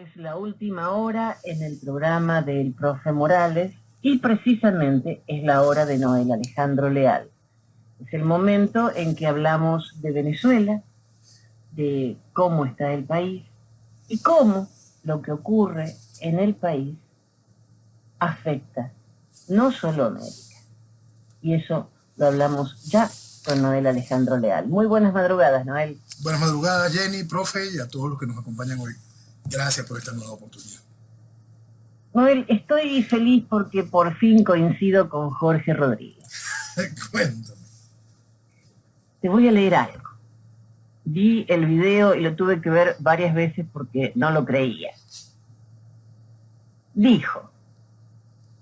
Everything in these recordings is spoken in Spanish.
Es la última hora en el programa del profe Morales y precisamente es la hora de Noel Alejandro Leal. Es el momento en que hablamos de Venezuela, de cómo está el país y cómo lo que ocurre en el país afecta no solo a América. Y eso lo hablamos ya con Noel Alejandro Leal. Muy buenas madrugadas, Noel. Buenas madrugadas, Jenny, profe, y a todos los que nos acompañan hoy. Gracias por esta nueva oportunidad. Noel, estoy feliz porque por fin coincido con Jorge Rodríguez. Cuéntame. Te voy a leer algo. Vi el video y lo tuve que ver varias veces porque no lo creía. Dijo: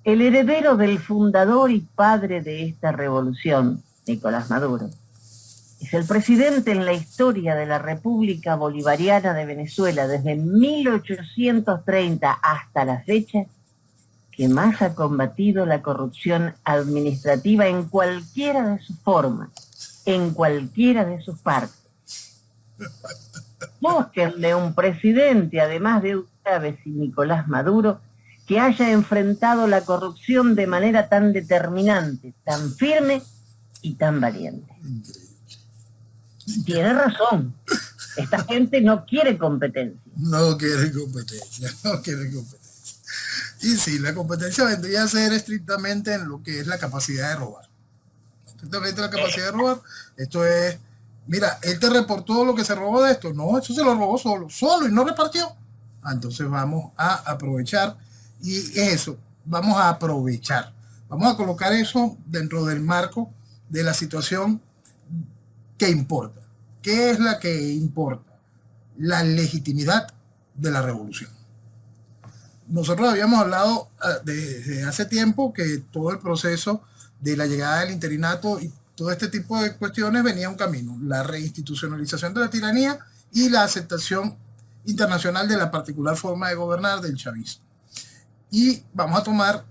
el heredero del fundador y padre de esta revolución, Nicolás Maduro, es el presidente en la historia de la República Bolivariana de Venezuela desde 1830 hasta la fecha que más ha combatido la corrupción administrativa en cualquiera de sus formas, en cualquiera de sus partes. Búsquenle un presidente, además de Chávez y Nicolás Maduro, que haya enfrentado la corrupción de manera tan determinante, tan firme y tan valiente. Tiene razón. Esta gente no quiere competencia. No quiere competencia. Y sí, la competencia vendría a ser estrictamente en lo que es la capacidad de robar. Estrictamente la capacidad de robar. Esto es, mira, él te reportó lo que se robó de esto. No, eso se lo robó solo y no repartió. Entonces vamos a aprovechar y eso, vamos a aprovechar. Vamos a colocar eso dentro del marco de la situación que importa. ¿Qué es la que importa? La legitimidad de la revolución. Nosotros habíamos hablado desde hace tiempo que todo el proceso de la llegada del interinato y todo este tipo de cuestiones venía un camino, la reinstitucionalización de la tiranía y la aceptación internacional de la particular forma de gobernar del chavismo. Y vamos a tomar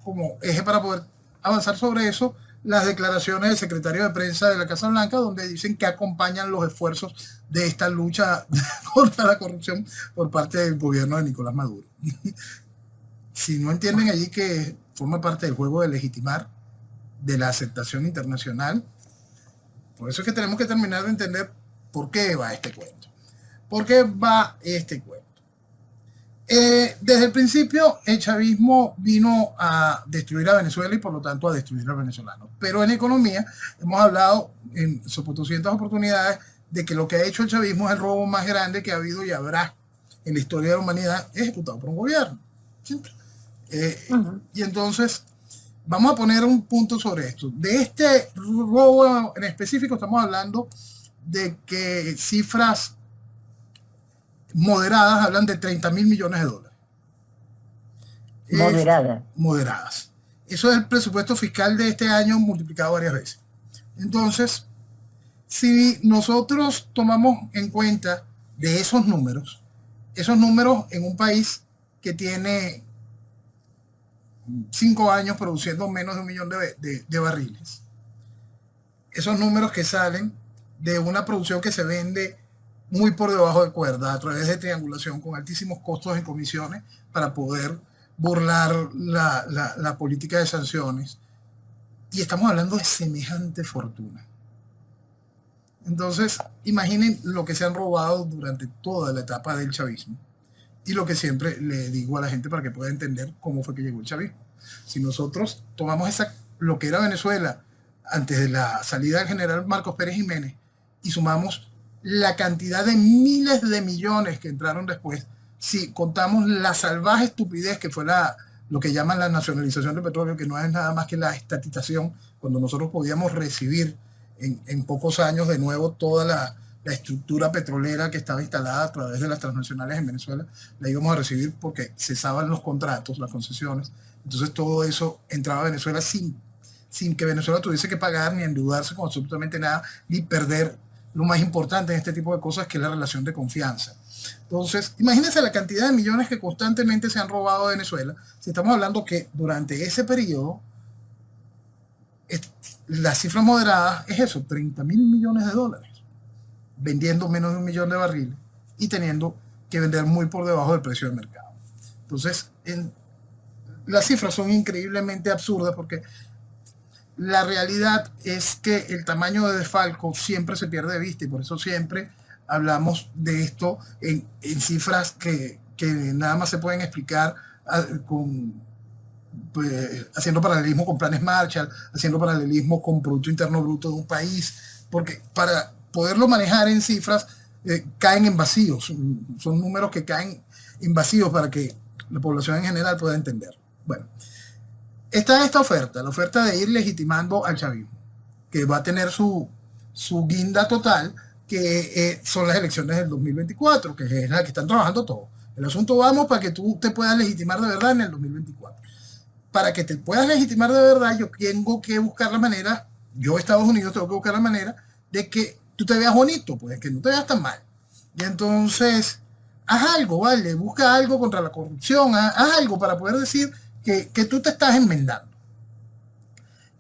como eje para poder avanzar sobre eso las declaraciones del secretario de prensa de la Casa Blanca, donde dicen que acompañan los esfuerzos de esta lucha contra la corrupción por parte del gobierno de Nicolás Maduro. Si no entienden allí que forma parte del juego de legitimar, de la aceptación internacional, por eso es que tenemos que terminar de entender por qué va este cuento. ¿Por qué va este cuento? Desde el principio el chavismo vino a destruir a Venezuela y por lo tanto a destruir a los venezolanos. Pero en economía hemos hablado en 200 oportunidades de que lo que ha hecho el chavismo es el robo más grande que ha habido y habrá en la historia de la humanidad ejecutado por un gobierno. Y entonces vamos a poner un punto sobre esto. De este robo en específico estamos hablando de que cifras moderadas hablan de 30.000 millones de dólares. Moderadas. Eso es el presupuesto fiscal de este año multiplicado varias veces. Entonces, si nosotros tomamos en cuenta de esos números en un país que tiene 5 años produciendo menos de 1 millón de barriles, esos números que salen de una producción que se vende muy por debajo de cuerda, a través de triangulación, con altísimos costos en comisiones para poder burlar la política de sanciones. Y estamos hablando de semejante fortuna. Entonces, imaginen lo que se han robado durante toda la etapa del chavismo. Y lo que siempre le digo a la gente para que pueda entender cómo fue que llegó el chavismo. Si nosotros tomamos lo que era Venezuela antes de la salida del general Marcos Pérez Jiménez y sumamos la cantidad de miles de millones que entraron después, si contamos la salvaje estupidez que fue lo que llaman la nacionalización del petróleo, que no es nada más que la estatización, cuando nosotros podíamos recibir en pocos años de nuevo toda la estructura petrolera que estaba instalada a través de las transnacionales en Venezuela, la íbamos a recibir porque cesaban los contratos, las concesiones. Entonces todo eso entraba a Venezuela sin que Venezuela tuviese que pagar ni endeudarse con absolutamente nada, ni perder lo más importante en este tipo de cosas, que es la relación de confianza. Entonces, imagínense la cantidad de millones que constantemente se han robado de Venezuela. Si estamos hablando que durante ese periodo, las cifras moderadas es eso, 30.000 millones de dólares, vendiendo menos de 1 millón de barriles y teniendo que vender muy por debajo del precio del mercado. Entonces, las cifras son increíblemente absurdas porque la realidad es que el tamaño de desfalco siempre se pierde de vista y por eso siempre hablamos de esto en cifras que nada más se pueden explicar haciendo paralelismo con planes Marshall, haciendo paralelismo con Producto Interno Bruto de un país, porque para poderlo manejar en cifras caen en vacíos, son números que caen en vacíos para que la población en general pueda entender. Bueno, está esta oferta, la oferta de ir legitimando al chavismo, que va a tener su guinda total, que son las elecciones del 2024, que es la que están trabajando todos. El asunto vamos para que tú te puedas legitimar de verdad en el 2024. Para que te puedas legitimar de verdad, yo tengo que buscar la manera, yo Estados Unidos tengo que buscar la manera de que tú te veas bonito, pues que no te veas tan mal. Y entonces, haz algo, ¿vale? Busca algo contra la corrupción, haz algo para poder decir que tú te estás enmendando.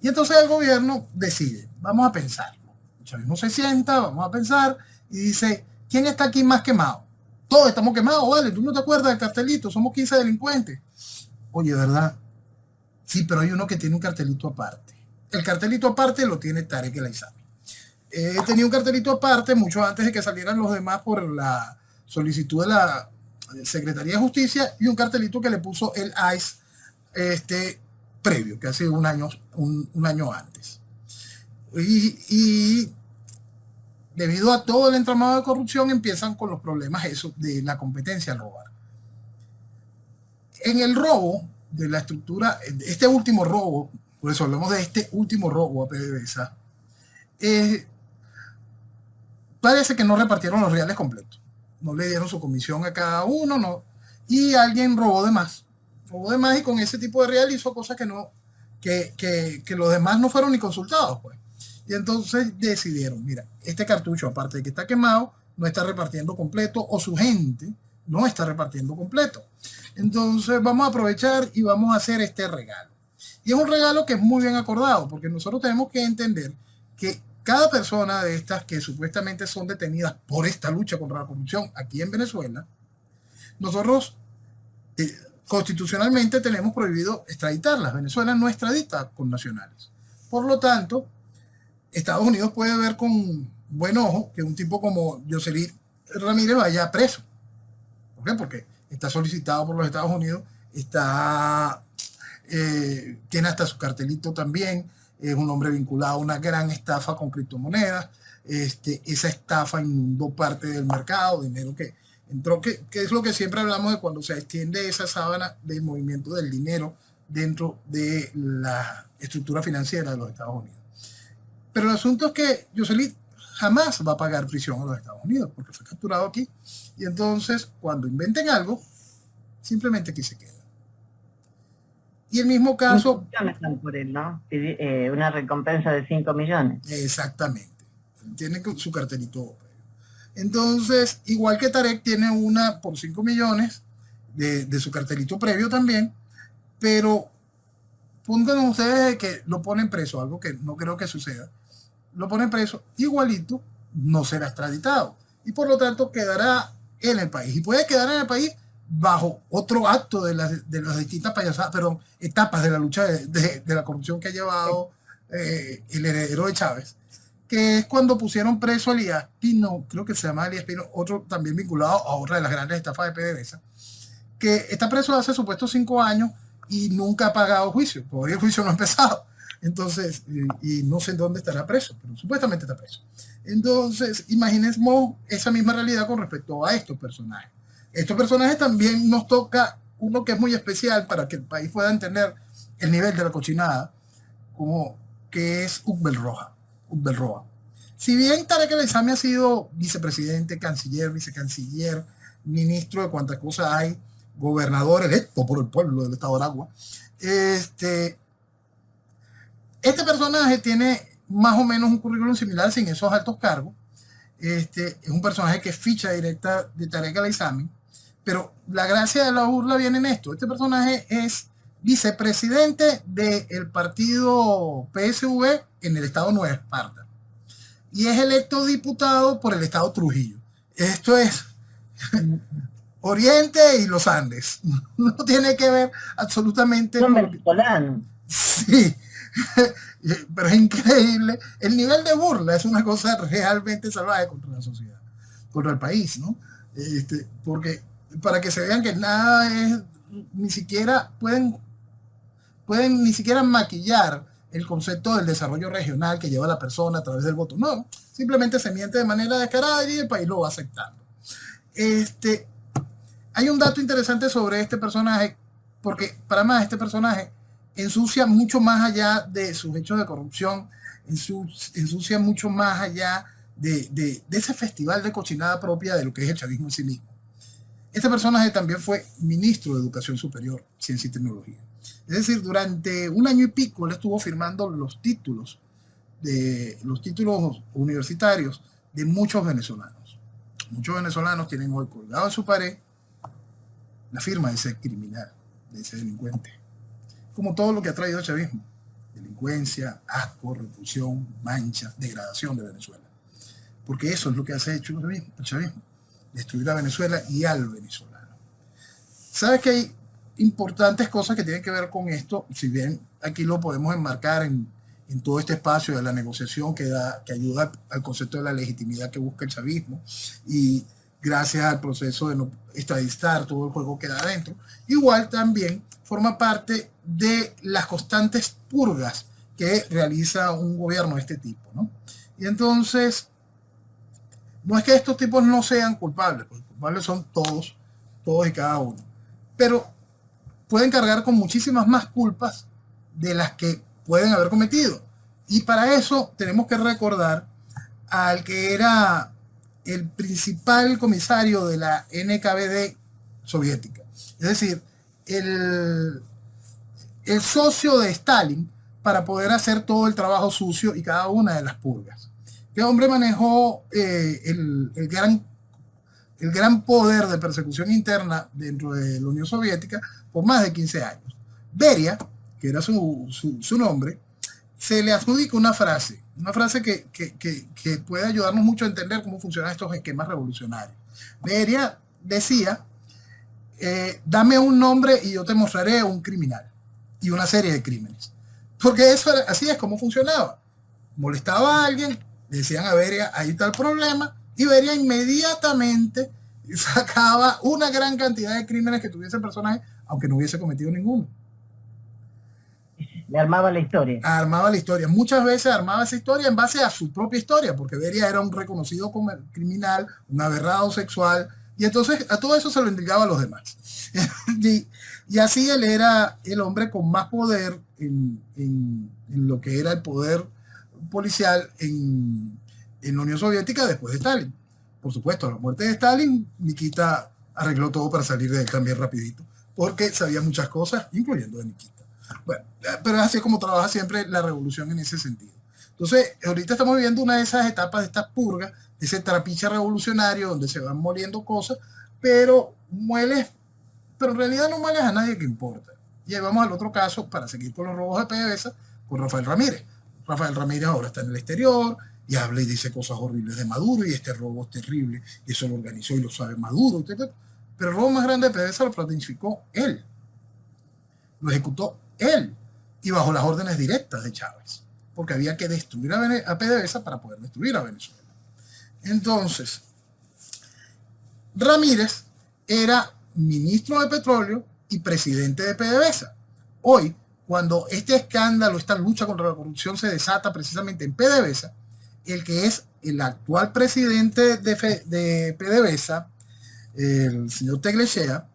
Y entonces el gobierno decide, vamos a pensarlo. El chavismo se sienta, vamos a pensar y dice, ¿quién está aquí más quemado? Todos estamos quemados, ¿vale? ¿Tú no te acuerdas del cartelito? Somos 15 delincuentes. Oye, ¿verdad? Sí, pero hay uno que tiene un cartelito aparte. El cartelito aparte lo tiene Tarek El Aissami. Tenía un cartelito aparte mucho antes de que salieran los demás por la solicitud de la Secretaría de Justicia y un cartelito que le puso el ICE previo, que hace un año antes. Y debido a todo el entramado de corrupción empiezan con los problemas eso de la competencia al robar. En el robo de la estructura, este último robo, por eso hablamos de este último robo a PDVSA, parece que no repartieron los reales completos, no le dieron su comisión a cada uno, no, y alguien robó de más y con ese tipo de real hizo cosas que los demás no fueron ni consultados, pues. Y entonces decidieron, mira, este cartucho, aparte de que está quemado, no está repartiendo completo, o su gente no está repartiendo completo. Entonces vamos a aprovechar y vamos a hacer este regalo. Y es un regalo que es muy bien acordado, porque nosotros tenemos que entender que cada persona de estas que supuestamente son detenidas por esta lucha contra la corrupción aquí en Venezuela, nosotros constitucionalmente tenemos prohibido extraditarlas. Venezuela no extradita con nacionales. Por lo tanto, Estados Unidos puede ver con buen ojo que un tipo como Yoselí Ramírez vaya preso. ¿Por qué? Porque está solicitado por los Estados Unidos, tiene hasta su cartelito también, es un hombre vinculado a una gran estafa con criptomonedas. Esa estafa inundó parte del mercado, dinero que entró, que es lo que siempre hablamos de cuando se extiende esa sábana del movimiento del dinero dentro de la estructura financiera de los Estados Unidos. Pero el asunto es que Yoselí jamás va a pagar prisión a los Estados Unidos porque fue capturado aquí. Y entonces, cuando inventen algo, simplemente aquí se queda. Y el mismo caso... Están por él, ¿no? Una recompensa de 5 millones. Exactamente. Tiene su cartelito. Entonces, igual que Tarek tiene una por 5 millones de su cartelito previo también, pero pongan ustedes que lo ponen preso, algo que no creo que suceda. Lo ponen preso, igualito, no será extraditado. Y por lo tanto quedará en el país. Y puede quedar en el país bajo otro acto de las distintas etapas de la lucha de la corrupción que ha llevado el heredero de Chávez, que es cuando pusieron preso a Elías Pino, creo que se llama Elías Pino, otro también vinculado a otra de las grandes estafas de PDVSA, que está preso hace supuestos 5 años y nunca ha pagado juicio, todavía el juicio no ha empezado. Entonces, y no sé dónde estará preso, pero supuestamente está preso. Entonces, imaginemos esa misma realidad con respecto a estos personajes. Estos personajes también nos toca uno que es muy especial para que el país pueda entender el nivel de la cochinada, como que es Ukbel Roa. Si bien Tarek El Aissami ha sido vicepresidente, canciller, vicecanciller, ministro de cuantas cosas hay, gobernador electo por el pueblo del estado de Aragua, este personaje tiene más o menos un currículum similar sin esos altos cargos. Es un personaje que es ficha directa de Tarek El Aissami, pero la gracia de la burla viene en esto. Este personaje es vicepresidente del partido PSV en el estado Nueva Esparta y es electo diputado por el estado Trujillo. Esto es Oriente y los Andes. No tiene que ver absolutamente Son con... venezolanos. Sí, pero es increíble. El nivel de burla es una cosa realmente salvaje contra la sociedad, contra el país, ¿no? Porque para que se vean que nada es, ni siquiera pueden ni siquiera maquillar el concepto del desarrollo regional que lleva la persona a través del voto. No, simplemente se miente de manera descarada y el país lo va aceptando. Hay un dato interesante sobre este personaje, porque para más este personaje ensucia mucho más allá de sus hechos de corrupción, ensucia mucho más allá de ese festival de cochinada propia de lo que es el chavismo en sí mismo. Este personaje también fue ministro de Educación Superior, Ciencia y Tecnología. Es decir, durante un año y pico él estuvo firmando los títulos universitarios de muchos venezolanos. Muchos venezolanos tienen hoy colgado en su pared la firma de ese criminal, de ese delincuente. Como todo lo que ha traído el chavismo: delincuencia, asco, repulsión, mancha, degradación de Venezuela. Porque eso es lo que hace el chavismo: destruir a Venezuela y al venezolano. ¿Sabes que hay importantes cosas que tienen que ver con esto? Si bien aquí lo podemos enmarcar en todo este espacio de la negociación que ayuda al concepto de la legitimidad que busca el chavismo, y gracias al proceso de no extraditar todo el juego que da adentro, igual también forma parte de las constantes purgas que realiza un gobierno de este tipo, ¿no? Y entonces, no es que estos tipos no sean culpables, porque culpables son todos y cada uno, pero pueden cargar con muchísimas más culpas de las que pueden haber cometido. Y para eso tenemos que recordar al que era el principal comisario de la NKVD soviética, es decir, el socio de Stalin para poder hacer todo el trabajo sucio y cada una de las purgas. Este hombre manejó el gran poder de persecución interna dentro de la Unión Soviética por más de 15 años. Beria, que era su nombre, se le adjudica una frase que puede ayudarnos mucho a entender cómo funcionan estos esquemas revolucionarios. Beria decía: dame un nombre y yo te mostraré un criminal y una serie de crímenes. Porque así es como funcionaba. Molestaba a alguien, le decían a Beria: hay tal problema, y Beria inmediatamente sacaba una gran cantidad de crímenes que tuviese el personaje, aunque no hubiese cometido ninguno. Le armaba la historia. Armaba la historia. Muchas veces armaba esa historia en base a su propia historia, porque Beria era un reconocido criminal, un aberrado sexual, y entonces a todo eso se lo indicaba a los demás. y así él era el hombre con más poder en lo que era el poder policial en la Unión Soviética después de Stalin. Por supuesto, a la muerte de Stalin, Nikita arregló todo para salir de él también rapidito, porque sabía muchas cosas, incluyendo de Nikita. Bueno, pero es así como trabaja siempre la revolución en ese sentido. Entonces, ahorita estamos viviendo una de esas etapas de estas purgas, de ese trapiche revolucionario donde se van moliendo cosas, pero en realidad no mueles a nadie que importa. Y ahí vamos al otro caso para seguir con los robos de PDVSA, con Rafael Ramírez. Rafael Ramírez ahora está en el exterior y habla y dice cosas horribles de Maduro, y este robo es terrible, y eso lo organizó y lo sabe Maduro, etc. Pero el robo más grande de PDVSA lo planificó él, lo ejecutó él, y bajo las órdenes directas de Chávez, porque había que destruir a PDVSA para poder destruir a Venezuela. Entonces, Ramírez era ministro de Petróleo y presidente de PDVSA. Hoy, cuando este escándalo, esta lucha contra la corrupción se desata precisamente en PDVSA, el que es el actual presidente de PDVSA, el señor Teglechea,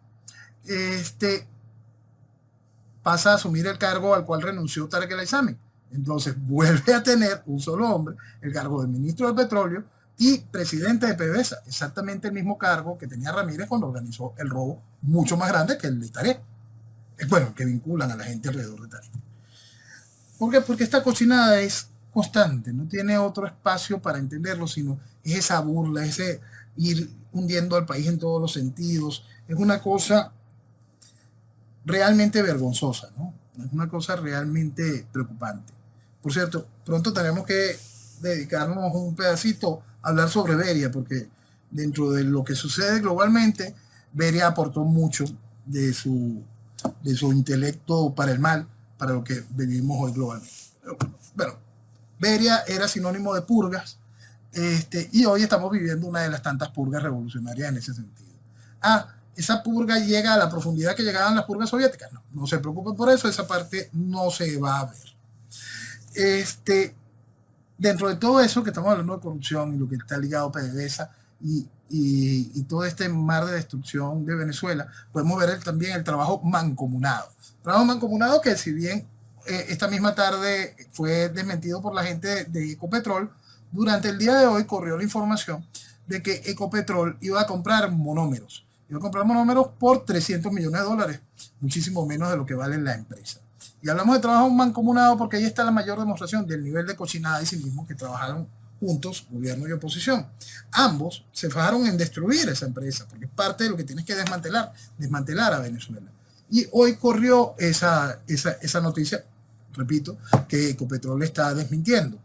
pasa a asumir el cargo al cual renunció Tarek El Aissami. Entonces vuelve a tener un solo hombre el cargo de ministro de Petróleo y presidente de PDVSA, exactamente el mismo cargo que tenía Ramírez cuando organizó el robo mucho más grande que el de Tarek. Bueno, que vinculan a la gente alrededor de Tarek. ¿Por qué? Porque esta cochinada es constante, no tiene otro espacio para entenderlo, sino es esa burla, ese ir hundiendo al país en todos los sentidos. Es una cosa realmente vergonzosa, ¿no? Es una cosa realmente preocupante. Por cierto, pronto tenemos que dedicarnos un pedacito a hablar sobre Beria, porque dentro de lo que sucede globalmente, Beria aportó mucho de su intelecto para el mal, para lo que vivimos hoy globalmente. Bueno, Beria era sinónimo de purgas, y hoy estamos viviendo una de las tantas purgas revolucionarias en ese sentido. ¿Esa purga llega a la profundidad que llegaban las purgas soviéticas? No, no se preocupen por eso, esa parte no se va a ver. Dentro de todo eso que estamos hablando de corrupción y lo que está ligado a PDVSA y todo este mar de destrucción de Venezuela, podemos ver también el trabajo mancomunado. Trabajo mancomunado que, si bien esta misma tarde fue desmentido por la gente de Ecopetrol, durante el día de hoy corrió la información de que Ecopetrol iba a comprar monómeros. Iba a comprar monómeros por $300 millones, muchísimo menos de lo que vale la empresa. Y hablamos de trabajo mancomunado porque ahí está la mayor demostración del nivel de cochinada y cinismo que trabajaron juntos, gobierno y oposición. Ambos se fajaron en destruir esa empresa, porque es parte de lo que tienes que desmantelar a Venezuela. Y hoy corrió esa noticia, repito, que Ecopetrol está desmintiendo.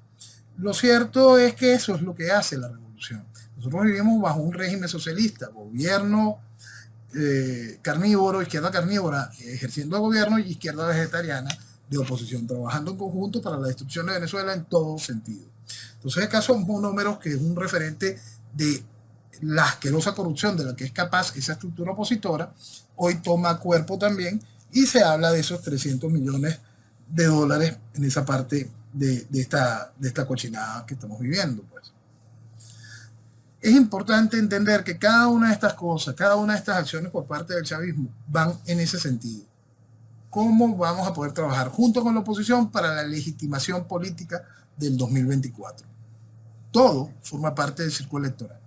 Lo cierto es que eso es lo que hace la revolución. Nosotros vivimos bajo un régimen socialista, gobierno carnívoro, izquierda carnívora ejerciendo de gobierno, y izquierda vegetariana de oposición, trabajando en conjunto para la destrucción de Venezuela en todo sentido. Entonces, el caso Monómeros, que es un referente de la asquerosa corrupción de la que es capaz esa estructura opositora, hoy toma cuerpo también y se habla de esos $300 millones en esa parte de esta cochinada que estamos viviendo, pues. Es importante entender que cada una de estas cosas, cada una de estas acciones por parte del chavismo van en ese sentido. ¿Cómo vamos a poder trabajar junto con la oposición para la legitimación política del 2024? Todo forma parte del circo electoral.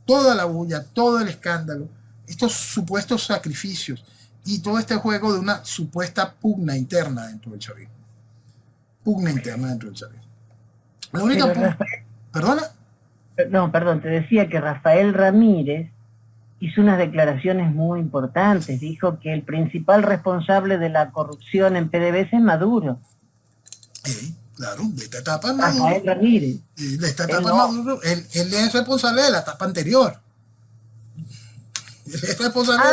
Toda la bulla, todo el escándalo, estos supuestos sacrificios y todo este juego de una supuesta pugna interna dentro del chavismo. Pugna interna dentro del chavismo. La única pugna... ¿Perdona? No, perdón, te decía que Rafael Ramírez hizo unas declaraciones muy importantes. Dijo que el principal responsable de la corrupción en PDVSA es Maduro. Claro, de esta etapa Maduro. Rafael Ramírez. De esta etapa Maduro, él es responsable de la etapa anterior. Él es responsable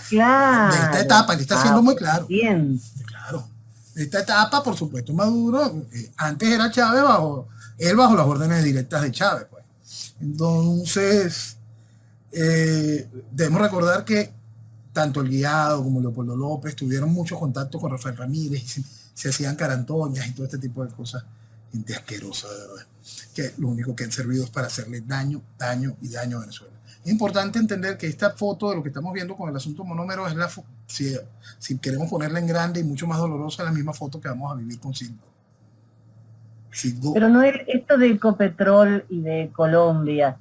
claro. de esta etapa, le está haciendo muy claro. Bien. Claro. De esta etapa, por supuesto, Maduro, antes era Chávez bajo las órdenes directas de Chávez, pues. Entonces, debemos recordar que tanto el Guiado como Leopoldo López tuvieron muchos contactos con Rafael Ramírez y se hacían carantoñas y todo este tipo de cosas. Gente asquerosa, de verdad, que lo único que han servido es para hacerle daño a Venezuela. Es importante entender que esta foto de lo que estamos viendo con el asunto Monómero es si queremos ponerla en grande y mucho más dolorosa, es la misma foto que vamos a vivir con Citgo. Pero no, esto de Ecopetrol y de Colombia,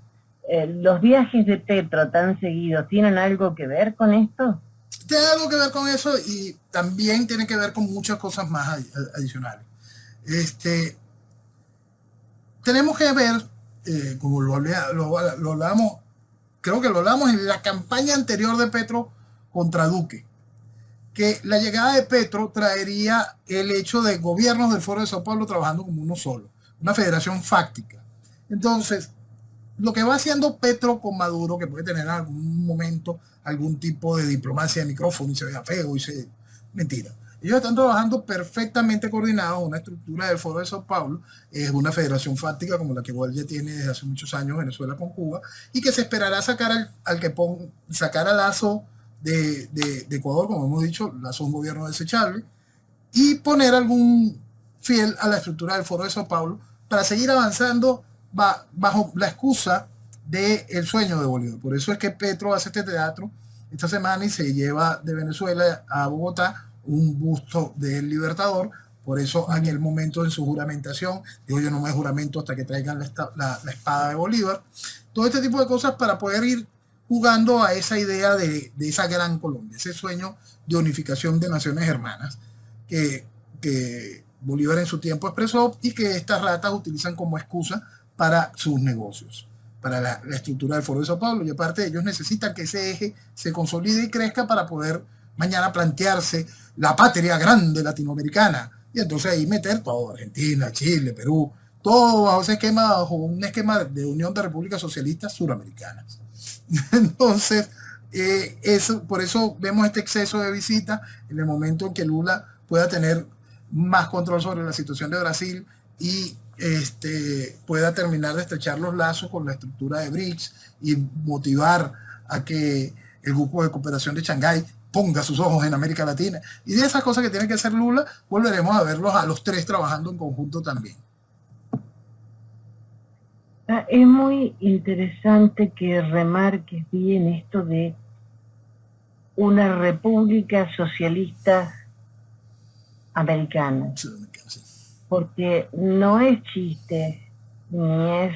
¿los viajes de Petro tan seguidos tienen algo que ver con esto? Tiene algo que ver con eso y también tiene que ver con muchas cosas más adicionales. Tenemos que ver, como lo hablamos, creo que lo hablamos en la campaña anterior de Petro contra Duque, que la llegada de Petro traería el hecho de gobiernos del Foro de Sao Paulo trabajando como uno solo, una federación fáctica. Entonces, lo que va haciendo Petro con Maduro, que puede tener en algún momento algún tipo de diplomacia de micrófono y se vea feo mentira. Ellos están trabajando perfectamente coordinados, una estructura del Foro de Sao Paulo, es una federación fáctica como la que igual ya tiene desde hace muchos años Venezuela con Cuba, y que se esperará sacar sacar a Lazo de Ecuador, como hemos dicho. Lazo es un gobierno desechable, y poner algún fiel a la estructura del Foro de Sao Paulo para seguir avanzando bajo la excusa del sueño de Bolívar. Por eso es que Petro hace este teatro esta semana y se lleva de Venezuela a Bogotá un busto del Libertador. Por eso en aquel momento en su juramentación digo, yo no me juramento hasta que traigan la espada de Bolívar. Todo este tipo de cosas para poder ir jugando a esa idea de esa gran Colombia, ese sueño de unificación de naciones hermanas que Bolívar en su tiempo expresó y que estas ratas utilizan como excusa para sus negocios, para la estructura del Foro de Sao Paulo. Y aparte ellos necesitan que ese eje se consolide y crezca para poder mañana plantearse la patria grande latinoamericana, y entonces ahí meter todo, Argentina, Chile, Perú, todo bajo ese esquema, bajo un esquema de unión de repúblicas socialistas suramericanas. Entonces, Por eso vemos este exceso de visitas en el momento en que Lula pueda tener más control sobre la situación de Brasil y pueda terminar de estrechar los lazos con la estructura de BRICS y motivar a que el grupo de cooperación de Shanghái ponga sus ojos en América Latina. Y de esas cosas que tiene que hacer Lula, volveremos a verlos a los tres trabajando en conjunto también. Es muy interesante que remarques bien esto de una república socialista americana, porque no es chiste ni es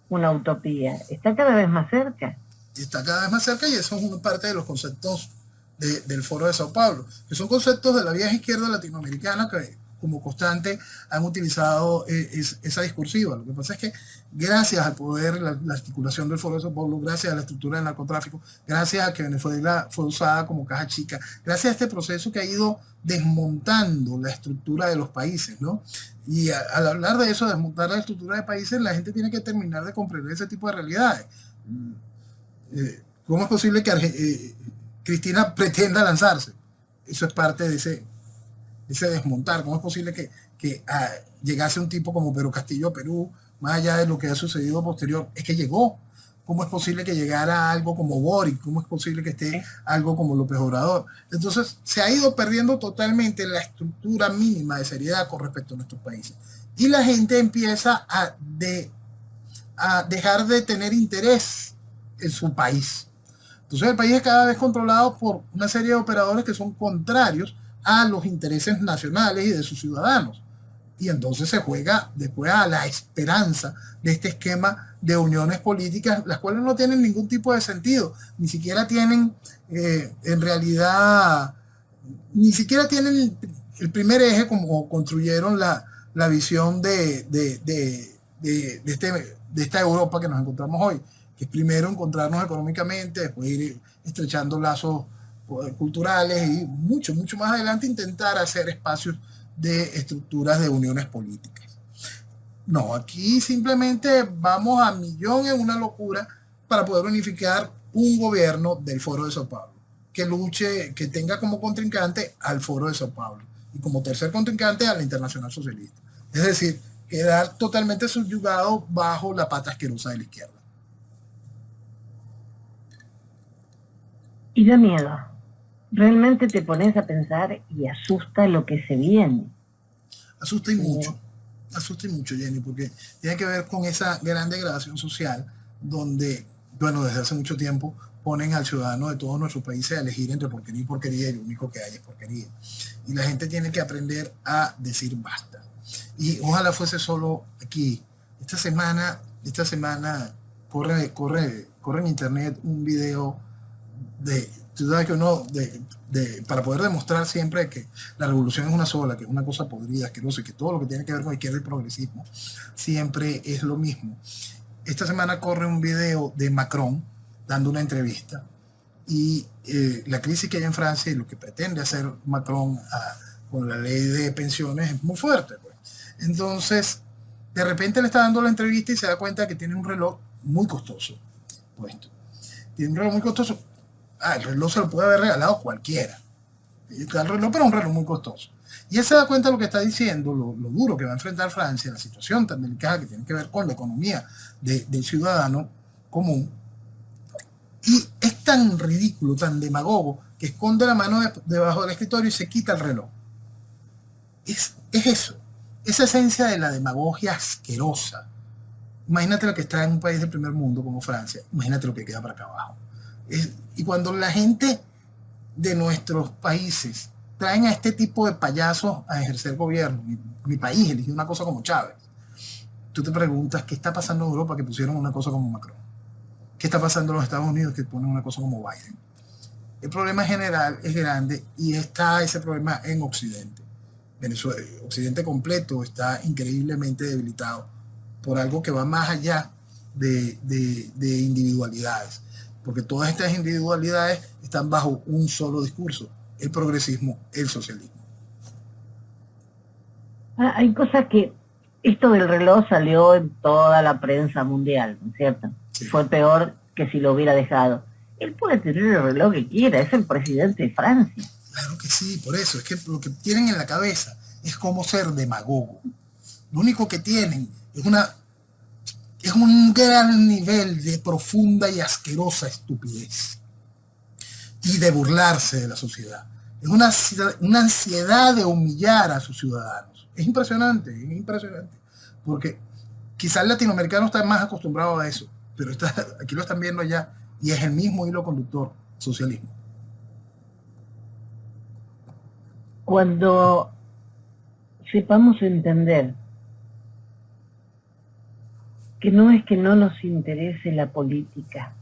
una utopía, está cada vez más cerca. Está cada vez más cerca y eso es una parte de los conceptos del Foro de Sao Paulo, que son conceptos de la vieja izquierda latinoamericana que como constante han utilizado esa discursiva. Lo que pasa es que gracias al poder, la articulación del Foro de Sao Paulo, gracias a la estructura del narcotráfico, gracias a que Venezuela fue usada como caja chica, gracias a este proceso que ha ido desmontando la estructura de los países, ¿no? Y al hablar de eso, desmontar la estructura de países, la gente tiene que terminar de comprender ese tipo de realidades. ¿Cómo es posible que Cristina pretenda lanzarse? Eso es parte de ese desmontar. ¿Cómo es posible que llegase un tipo como Pedro Castillo a Perú, más allá de lo que ha sucedido posterior? Es que llegó. ¿Cómo es posible que llegara algo como Boric? ¿Cómo es posible que esté algo como López Obrador? Entonces, se ha ido perdiendo totalmente la estructura mínima de seriedad con respecto a nuestros países. Y la gente empieza a dejar de tener interés en su país. Entonces, el país es cada vez controlado por una serie de operadores que son contrarios a los intereses nacionales y de sus ciudadanos. Y entonces se juega después a la esperanza de este esquema de uniones políticas, las cuales no tienen ningún tipo de sentido, ni siquiera tienen, en realidad, ni siquiera tienen el primer eje como construyeron la visión de esta Europa que nos encontramos hoy, que es primero encontrarnos económicamente, después ir estrechando lazos culturales y mucho más adelante intentar hacer espacios de estructuras de uniones políticas. No, aquí simplemente vamos a millón en una locura para poder unificar un gobierno del Foro de Sao Paulo, que luche, que tenga como contrincante al Foro de Sao Paulo y como tercer contrincante a la Internacional Socialista. Es decir, quedar totalmente subyugado bajo la pata asquerosa de la izquierda. Y da miedo. Realmente te pones a pensar y asusta lo que se viene. Asusta y mucho, Jenny, porque tiene que ver con esa gran degradación social donde, bueno, desde hace mucho tiempo ponen al ciudadano de todos nuestros países a elegir entre porquería y porquería y lo único que hay es porquería. Y la gente tiene que aprender a decir basta. Y ojalá fuese solo aquí. Esta semana corre en internet un video tú sabes que uno, para poder demostrar siempre que la revolución es una sola, que es una cosa podrida, asquerosa, y que todo lo que tiene que ver con izquierda y progresismo siempre es lo mismo. Esta semana corre un video de Macron dando una entrevista y la crisis que hay en Francia y lo que pretende hacer Macron con la ley de pensiones es muy fuerte, pues. Entonces, de repente le está dando la entrevista y se da cuenta que tiene un reloj muy costoso puesto. Tiene un reloj muy costoso. El reloj se lo puede haber regalado cualquiera. El reloj, pero un reloj muy costoso. Y él se da cuenta de lo que está diciendo, lo duro que va a enfrentar Francia, la situación tan delicada que tiene que ver con la economía del ciudadano común. Y es tan ridículo, tan demagogo, que esconde la mano debajo del escritorio y se quita el reloj. Es eso. Esa esencia de la demagogia asquerosa. Imagínate lo que está en un país del primer mundo como Francia. Imagínate lo que queda para acá abajo. Y cuando la gente de nuestros países traen a este tipo de payasos a ejercer gobierno, mi país eligió una cosa como Chávez, tú te preguntas qué está pasando en Europa que pusieron una cosa como Macron, qué está pasando en los Estados Unidos que ponen una cosa como Biden. El problema general es grande y está ese problema en Occidente. Venezuela, Occidente completo está increíblemente debilitado por algo que va más allá de individualidades. Porque todas estas individualidades están bajo un solo discurso, el progresismo, el socialismo. Hay cosas que, esto del reloj salió en toda la prensa mundial, ¿no es cierto? Sí. Fue peor que si lo hubiera dejado. Él puede tener el reloj que quiera, es el presidente de Francia. Claro que sí, por eso, es que lo que tienen en la cabeza es cómo ser demagogo. Lo único que tienen es un gran nivel de profunda y asquerosa estupidez y de burlarse de la sociedad. Es una ansiedad de humillar a sus ciudadanos. Es impresionante, porque quizás el latinoamericano está más acostumbrado a eso, pero aquí lo están viendo ya y es el mismo hilo conductor, socialismo. Cuando sepamos entender que no es que no nos interese la política,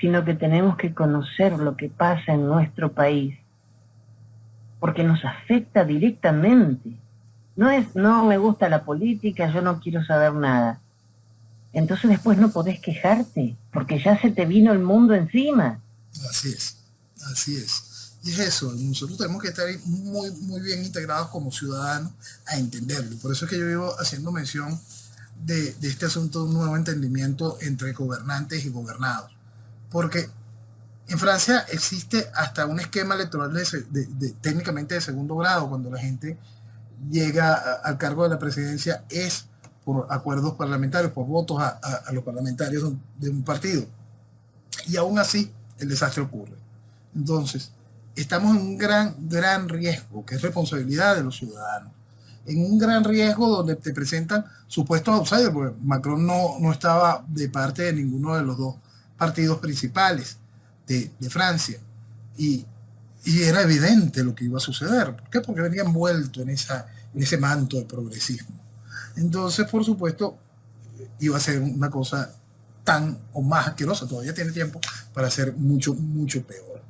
sino que tenemos que conocer lo que pasa en nuestro país, porque nos afecta directamente. No es, no me gusta la política, yo no quiero saber nada. Entonces después no podés quejarte, porque ya se te vino el mundo encima. Así es, así es. Y es eso, nosotros tenemos que estar muy, muy bien integrados como ciudadanos a entenderlo. Por eso es que yo vivo haciendo mención de este asunto de un nuevo entendimiento entre gobernantes y gobernados. Porque en Francia existe hasta un esquema electoral técnicamente de segundo grado, cuando la gente llega al cargo de la presidencia es por acuerdos parlamentarios, por votos a los parlamentarios de un partido. Y aún así el desastre ocurre. Entonces, estamos en un gran riesgo, que es responsabilidad de los ciudadanos. En un gran riesgo donde te presentan supuestos outsiders, porque Macron no estaba de parte de ninguno de los dos partidos principales de Francia. Y era evidente lo que iba a suceder. ¿Por qué? Porque venía envuelto en ese manto de progresismo. Entonces, por supuesto, iba a ser una cosa tan o más asquerosa. Todavía tiene tiempo para ser mucho, mucho peor.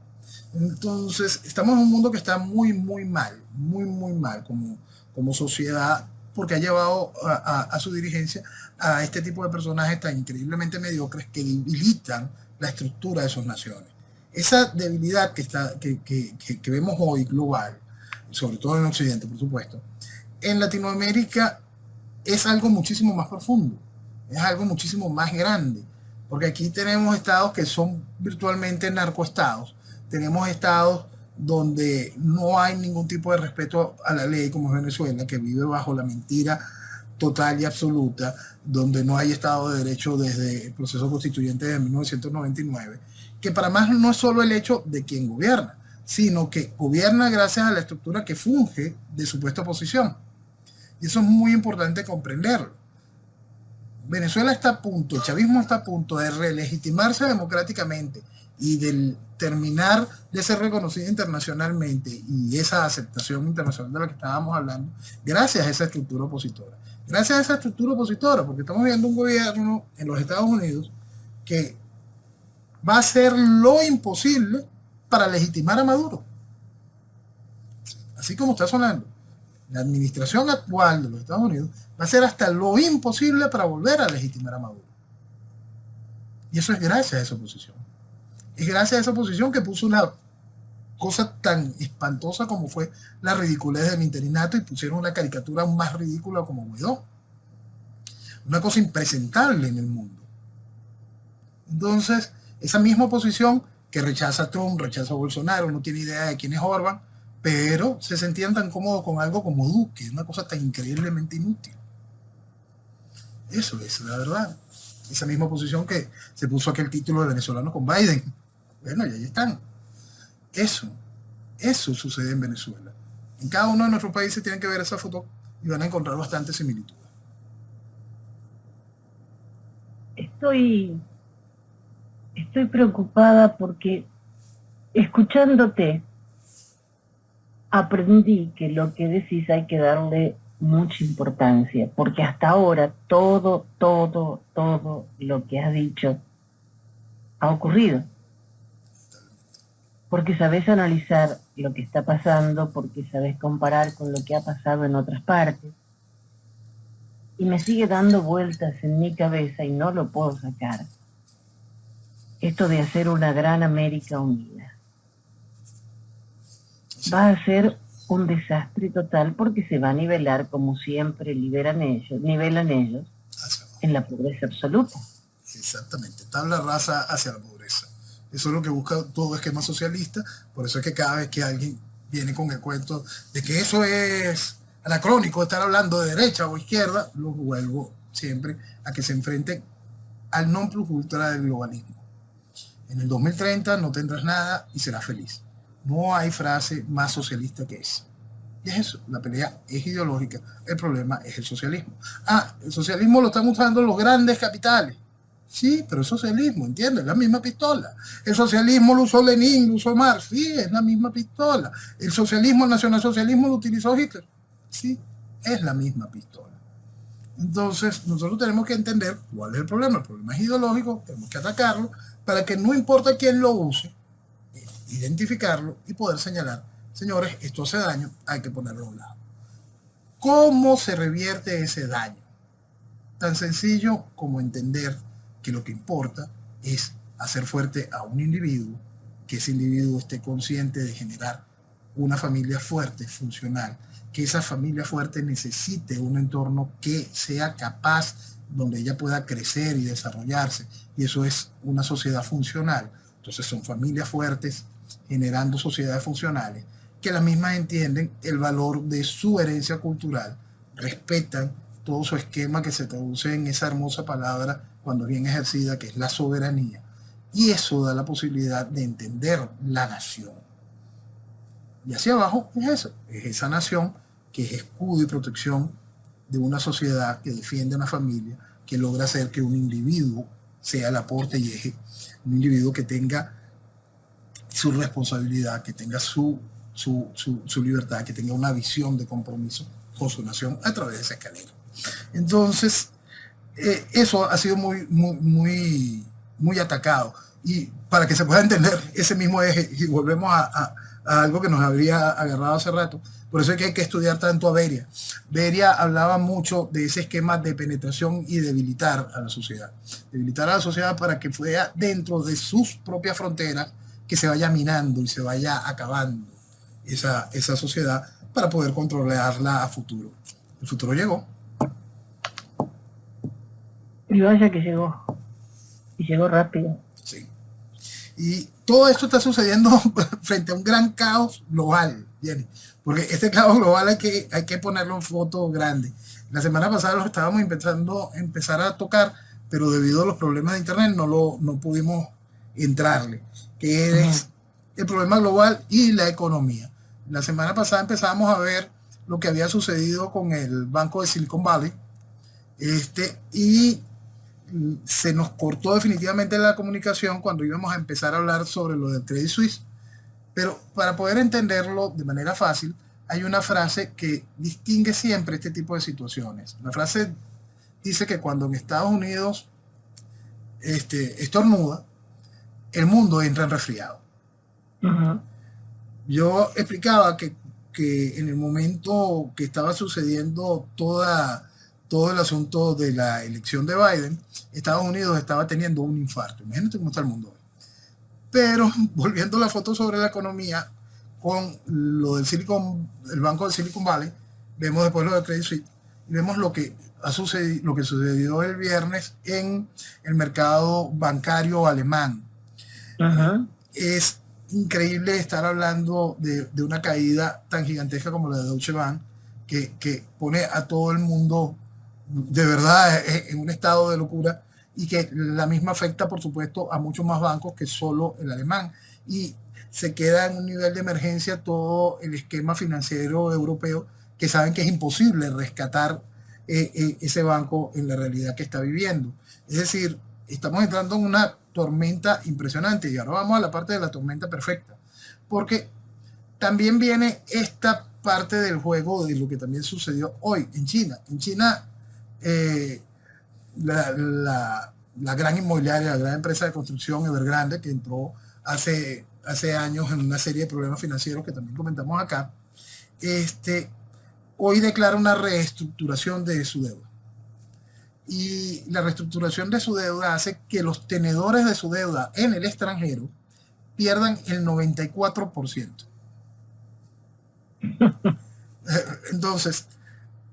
Entonces, estamos en un mundo que está muy, muy mal, muy, muy mal como sociedad, porque ha llevado a su dirigencia a este tipo de personajes tan increíblemente mediocres que debilitan la estructura de sus naciones. Esa debilidad que vemos hoy global, sobre todo en Occidente, por supuesto, en Latinoamérica es algo muchísimo más profundo, es algo muchísimo más grande, porque aquí tenemos estados que son virtualmente narcoestados, tenemos estados donde no hay ningún tipo de respeto a la ley, como es Venezuela, que vive bajo la mentira total y absoluta, donde no hay Estado de Derecho desde el proceso constituyente de 1999, que para más no es solo el hecho de quien gobierna, sino que gobierna gracias a la estructura que funge de supuesta oposición. Y eso es muy importante comprenderlo. Venezuela está a punto, el chavismo está a punto de relegitimarse democráticamente y de terminar de ser reconocido internacionalmente, y esa aceptación internacional de la que estábamos hablando, gracias a esa estructura opositora. Gracias a esa estructura opositora, porque estamos viendo un gobierno en los Estados Unidos que va a hacer lo imposible para legitimar a Maduro. Así como está sonando. La administración actual de los Estados Unidos va a hacer hasta lo imposible para volver a legitimar a Maduro. Y eso es gracias a esa oposición. Es gracias a esa oposición que puso una cosa tan espantosa como fue la ridiculez del interinato, y pusieron una caricatura aún más ridícula como Guaidó. Una cosa impresentable en el mundo. Entonces, esa misma oposición que rechaza a Trump, rechaza a Bolsonaro, no tiene idea de quién es Orbán, pero se sentían tan cómodos con algo como Duque, una cosa tan increíblemente inútil. Eso es la verdad. Esa misma oposición que se puso aquel título de venezolano con Biden. Bueno, y ahí están. Eso sucede en Venezuela. En cada uno de nuestros países tienen que ver esa foto y van a encontrar bastantes similitudes. Estoy preocupada porque, escuchándote, aprendí que lo que decís hay que darle mucha importancia, porque hasta ahora todo lo que has dicho ha ocurrido. Porque sabes analizar lo que está pasando, porque sabes comparar con lo que ha pasado en otras partes. Y me sigue dando vueltas en mi cabeza y no lo puedo sacar. Esto de hacer una gran América unida. Va a ser un desastre total, porque se va a nivelar, como siempre nivelan ellos, en la pobreza absoluta. Exactamente, tabla rasa hacia la pobreza. Eso es lo que busca todo esquema socialista. Por eso es que cada vez que alguien viene con el cuento de que eso es anacrónico, estar hablando de derecha o izquierda, lo vuelvo siempre a que se enfrenten al non plus ultra del globalismo. En el 2030 no tendrás nada y serás feliz. No hay frase más socialista que esa. Y es eso, la pelea es ideológica, el problema es el socialismo. El socialismo lo están usando los grandes capitales. Sí, pero es socialismo, ¿entiendes? Es la misma pistola. El socialismo lo usó Lenin, lo usó Marx. Sí, es la misma pistola. El socialismo, el nacionalsocialismo lo utilizó Hitler. Sí, es la misma pistola. Entonces, nosotros tenemos que entender cuál es el problema. El problema es ideológico, tenemos que atacarlo para que no importa quién lo use, identificarlo y poder señalar, señores, esto hace daño, hay que ponerlo a un lado. ¿Cómo se revierte ese daño? Tan sencillo como entender que lo que importa es hacer fuerte a un individuo, que ese individuo esté consciente de generar una familia fuerte, funcional, que esa familia fuerte necesite un entorno que sea capaz, donde ella pueda crecer y desarrollarse, y eso es una sociedad funcional. Entonces son familias fuertes generando sociedades funcionales, que las mismas entienden el valor de su herencia cultural, respetan todo su esquema que se traduce en esa hermosa palabra cuando bien ejercida, que es la soberanía, y eso da la posibilidad de entender la nación. Y hacia abajo es eso, es esa nación que es escudo y protección de una sociedad que defiende a una familia, que logra hacer que un individuo sea el aporte y eje, un individuo que tenga su responsabilidad, que tenga su libertad, que tenga una visión de compromiso con su nación a través de esa escalera. Entonces, eso ha sido muy atacado. Y para que se pueda entender ese mismo eje, y volvemos a algo que nos habría agarrado hace rato, por eso es que hay que estudiar tanto a Beria. Beria hablaba mucho de ese esquema de penetración y debilitar a la sociedad. Debilitar a la sociedad para que fuera dentro de sus propias fronteras que se vaya minando y se vaya acabando esa sociedad para poder controlarla a futuro. El futuro llegó. Y vaya que llegó. Y llegó rápido. Sí. Y todo esto está sucediendo frente a un gran caos global, Jenny. Porque este caos global hay que ponerlo en foto grande. La semana pasada lo estábamos empezar a tocar, pero debido a los problemas de internet no pudimos entrarle, que es el problema global y la economía. La semana pasada empezamos a ver lo que había sucedido con el banco de Silicon Valley, y se nos cortó definitivamente la comunicación cuando íbamos a empezar a hablar sobre lo del Credit Suisse. Pero para poder entenderlo de manera fácil, hay una frase que distingue siempre este tipo de situaciones. La frase dice que cuando en Estados Unidos estornuda, el mundo entra en resfriado. Yo explicaba que en el momento que estaba sucediendo todo el asunto de la elección de Biden, Estados Unidos estaba teniendo un infarto. Imagínate cómo está el mundo hoy. Pero volviendo a la foto sobre la economía, con lo del el banco del Silicon Valley, vemos después lo del Credit Suisse, y vemos lo que sucedió el viernes en el mercado bancario alemán. Es increíble estar hablando de una caída tan gigantesca como la de Deutsche Bank, que pone a todo el mundo de verdad en un estado de locura, y que la misma afecta, por supuesto, a muchos más bancos que solo el alemán. Y se queda en un nivel de emergencia todo el esquema financiero europeo, que saben que es imposible rescatar ese banco en la realidad que está viviendo. Es decir, estamos entrando en una tormenta impresionante, y ahora vamos a la parte de la tormenta perfecta, porque también viene esta parte del juego de lo que también sucedió hoy en China. En China, la gran inmobiliaria, la gran empresa de construcción Evergrande, que entró hace años en una serie de problemas financieros que también comentamos acá, hoy declara una reestructuración de su deuda. Y la reestructuración de su deuda hace que los tenedores de su deuda en el extranjero pierdan el 94%. Entonces,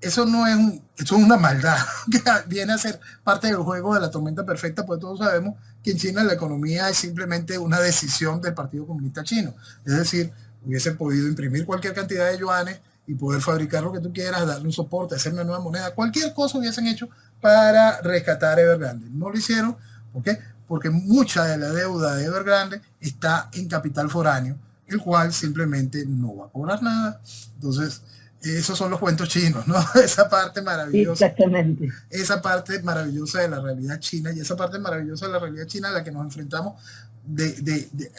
eso no es eso es una maldad que viene a ser parte del juego de la tormenta perfecta, pues todos sabemos que en China la economía es simplemente una decisión del Partido Comunista Chino. Es decir, hubiese podido imprimir cualquier cantidad de yuanes y poder fabricar lo que tú quieras, darle un soporte, hacer una nueva moneda, cualquier cosa hubiesen hecho para rescatar Evergrande. No lo hicieron, ¿por qué? Porque mucha de la deuda de Evergrande está en capital foráneo, el cual simplemente no va a cobrar nada. Entonces, esos son los cuentos chinos, ¿no? Esa parte maravillosa. Exactamente. Esa parte maravillosa de la realidad china, y esa parte maravillosa de la realidad china a la que nos enfrentamos,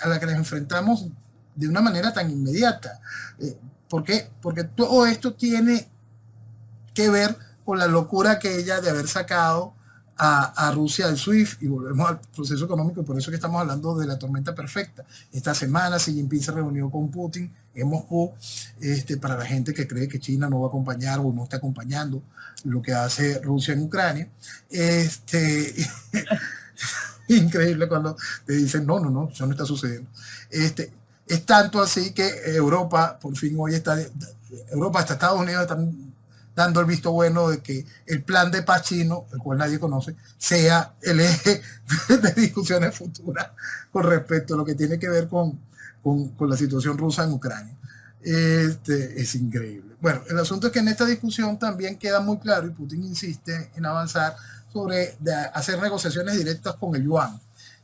a la que nos enfrentamos de una manera tan inmediata. ¿Por qué? Porque todo esto tiene que ver con la locura aquella de haber sacado a Rusia del SWIFT, y volvemos al proceso económico, y por eso que estamos hablando de la tormenta perfecta. Esta semana Xi Jinping se reunió con Putin en Moscú, para la gente que cree que China no va a acompañar o no está acompañando lo que hace Rusia en Ucrania. Increíble cuando te dicen, no, eso no está sucediendo. Es tanto así que Europa, por fin hoy Europa hasta Estados Unidos están dando el visto bueno de que el plan de paz chino, el cual nadie conoce, sea el eje de discusiones futuras con respecto a lo que tiene que ver con la situación rusa en Ucrania. Es increíble. Bueno, el asunto es que en esta discusión también queda muy claro, y Putin insiste en avanzar sobre hacer negociaciones directas con el yuan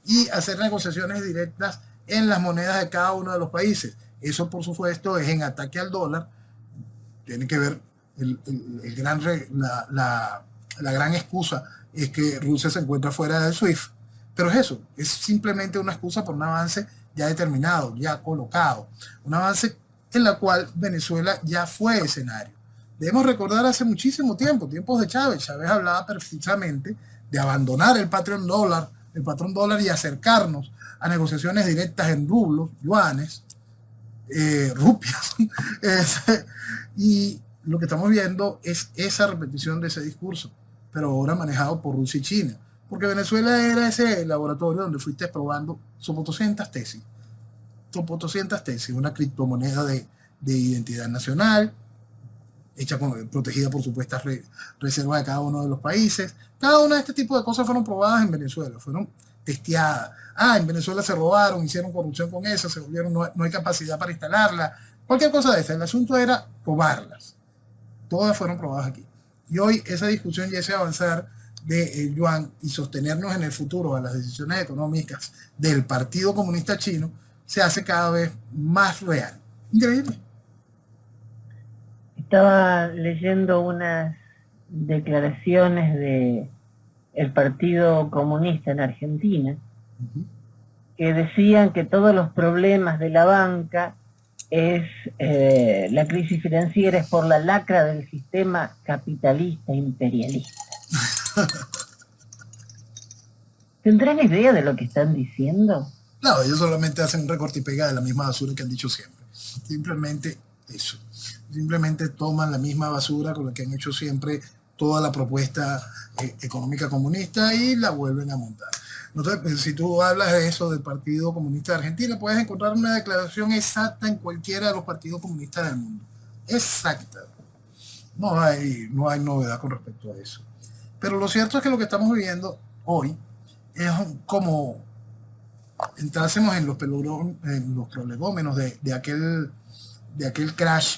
y hacer negociaciones directas en las monedas de cada uno de los países. Eso, por supuesto, es en ataque al dólar. Tiene que ver la gran excusa es que Rusia se encuentra fuera del SWIFT, pero es eso, es simplemente una excusa por un avance ya determinado, ya colocado, un avance en la cual Venezuela ya fue escenario. Debemos recordar hace muchísimo tiempo, tiempos de Chávez. Chávez hablaba precisamente de abandonar el patrón dólar y acercarnos a negociaciones directas en rublos, yuanes, rupias, y lo que estamos viendo es esa repetición de ese discurso, pero ahora manejado por Rusia y China, porque Venezuela era ese laboratorio donde fuiste probando sopotoscientas tesis, una criptomoneda de identidad nacional, protegida por supuestas reservas de cada uno de los países. Cada una de este tipo de cosas fueron probadas en Venezuela, fueron testeadas. En Venezuela se robaron, hicieron corrupción con eso, se volvieron, no hay capacidad para instalarla, cualquier cosa de esta. El asunto era probarlas. Todas fueron probadas aquí. Y hoy esa discusión y ese avanzar del yuan y sostenernos en el futuro a las decisiones económicas del Partido Comunista Chino se hace cada vez más real. Increíble. Estaba leyendo unas declaraciones del Partido Comunista en Argentina, que decían que todos los problemas de la banca la crisis financiera es por la lacra del sistema capitalista imperialista. ¿Tendrán idea de lo que están diciendo? No, ellos solamente hacen un recorte y pega de la misma basura que han dicho siempre. Simplemente eso. Simplemente toman la misma basura con la que han hecho siempre toda la propuesta económica comunista y la vuelven a montar. Entonces, si tú hablas de eso del Partido Comunista de Argentina, puedes encontrar una declaración exacta en cualquiera de los partidos comunistas del mundo. Exacta. No hay novedad con respecto a eso. Pero lo cierto es que lo que estamos viviendo hoy es como entrásemos en los prolegómenos de aquel crash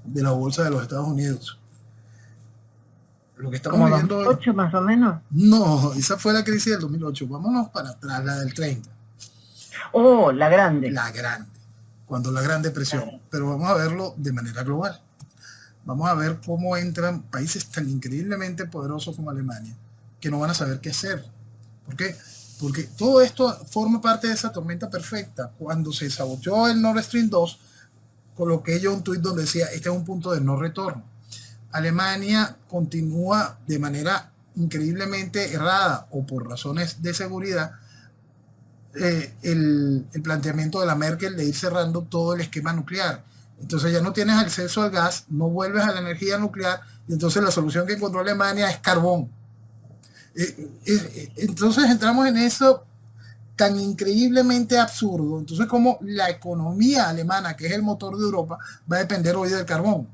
de la bolsa de los Estados Unidos. Lo que estamos viviendo 2008 más o menos. No, esa fue la crisis del 2008. Vámonos para atrás, la del 30. Oh, la grande. La grande. Cuando la Gran Depresión. Pero vamos a verlo de manera global. Vamos a ver cómo entran países tan increíblemente poderosos como Alemania, que no van a saber qué hacer. ¿Por qué? Porque todo esto forma parte de esa tormenta perfecta. Cuando se saboteó el Nord Stream 2, coloqué yo un tuit donde decía, este es un punto de no retorno. Alemania continúa de manera increíblemente errada o por razones de seguridad el planteamiento de la Merkel de ir cerrando todo el esquema nuclear. Entonces ya no tienes acceso al gas, no vuelves a la energía nuclear y entonces la solución que encontró Alemania es carbón. Entonces entramos en eso tan increíblemente absurdo. Entonces, como la economía alemana, que es el motor de Europa, va a depender hoy del carbón.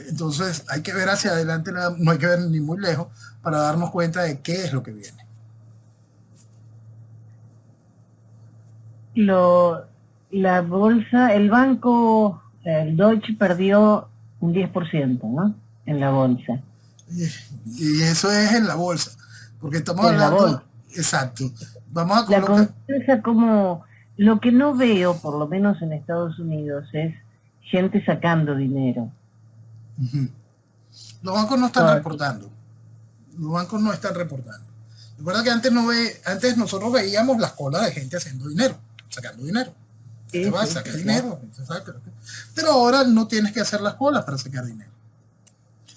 Entonces hay que ver hacia adelante, no hay que ver ni muy lejos para darnos cuenta de qué es lo que viene. La bolsa, el banco, el Deutsche perdió un 10%, ¿no? En la bolsa. Y eso es en la bolsa, porque estamos En la hablando, bolsa. exacto, vamos a La colocar, confianza como, lo que no veo, por lo menos en Estados Unidos, es gente sacando dinero. los bancos no están Todo. reportando, los bancos no están reportando. Recuerda que antes nosotros veíamos las colas de gente haciendo dinero, sacando dinero. Te vas, Sí, saca sí, dinero, claro. pero ahora no tienes que hacer las colas para sacar dinero.